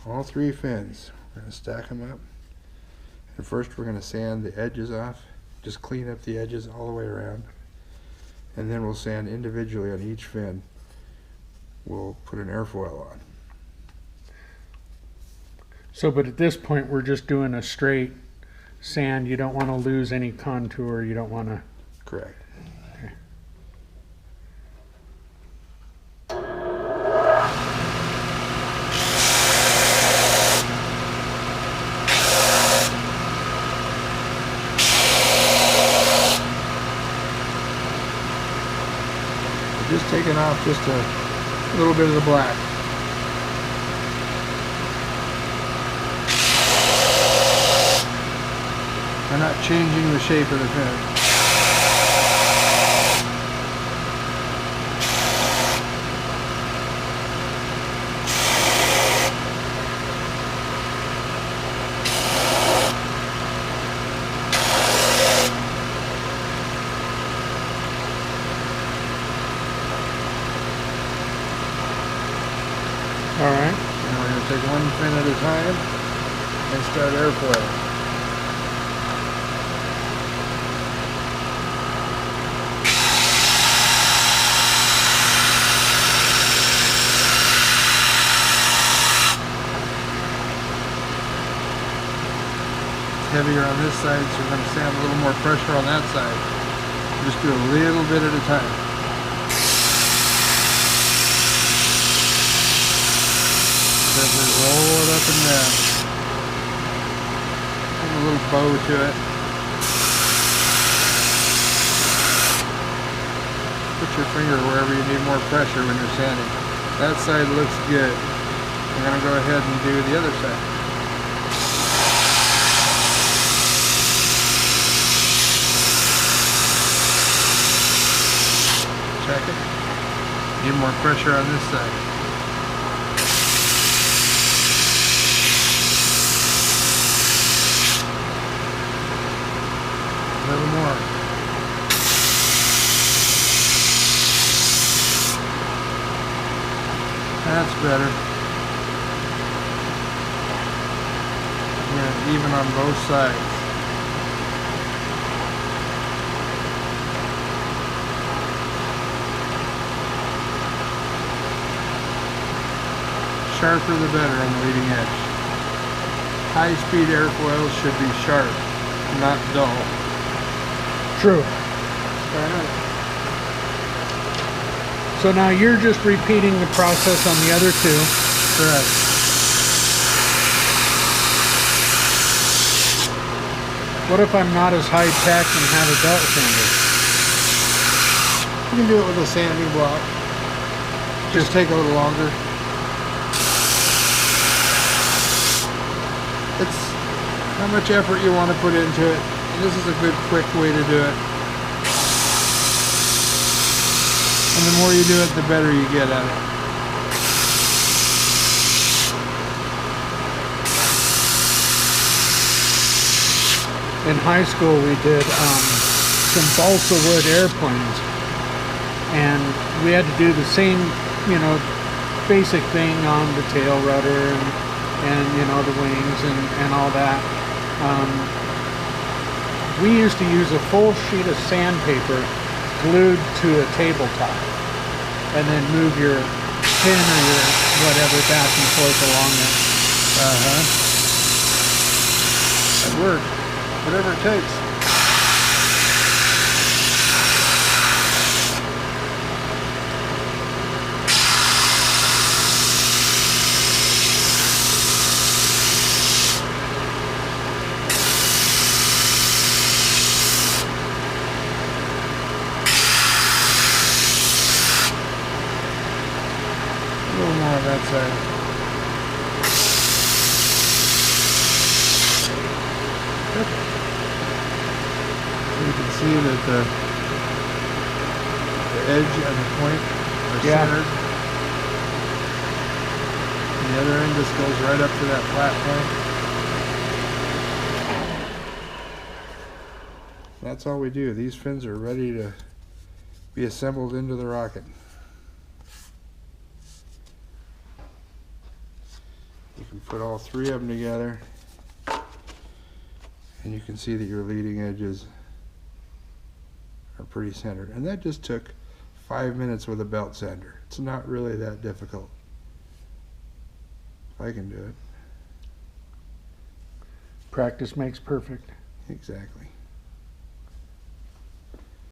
all 3 fins. We're going to stack them up. And first we're going to sand the edges off. Just clean up the edges all the way around. And then we'll sand individually on each fin. We'll put an airfoil on. So, but at this point we're just doing a straight sand. You don't want to lose any contour. You don't want to... Correct. Okay. Just taking off just a little bit of the black. We're not changing the shape of the fin. All right. Now we're going to take one fin at a time and start airfoiling. Heavier on this side, so we're going to sand a little more pressure on that side. Just do a little bit at a time. Then we roll it up and down. Add a little bow to it. Put your finger wherever you need more pressure when you're sanding. That side looks good. We're going to go ahead and do the other side. Check it. Need more pressure on this side. A little more. That's better. Yeah, even on both sides. Sharper the better on the leading edge. High-speed airfoils should be sharp, not dull. True. Right. So now you're just repeating the process on the other 2. Correct. What if I'm not as high-tech and have a belt sander? You can do it with a sanding block. Just take a little longer. It's how much effort you want to put into it. And this is a good, quick way to do it. And the more you do it, the better you get at it. In high school we did some balsa wood airplanes, and we had to do the same, you know, basic thing on the tail rudder and you know, the wings and all that. We used to use a full sheet of sandpaper glued to a tabletop, and then move your pin or your whatever back and forth along it. That works. Whatever it takes. A little more on that side. You can see that the edge and the point are centered. And the other end just goes right up to that flat point. That's all we do. These fins are ready to be assembled into the rocket. You can We put all three of them together, and you can see that your leading edges are pretty centered. And that just took 5 minutes with a belt sander. It's not really that difficult. If I can do it. Practice makes perfect. Exactly.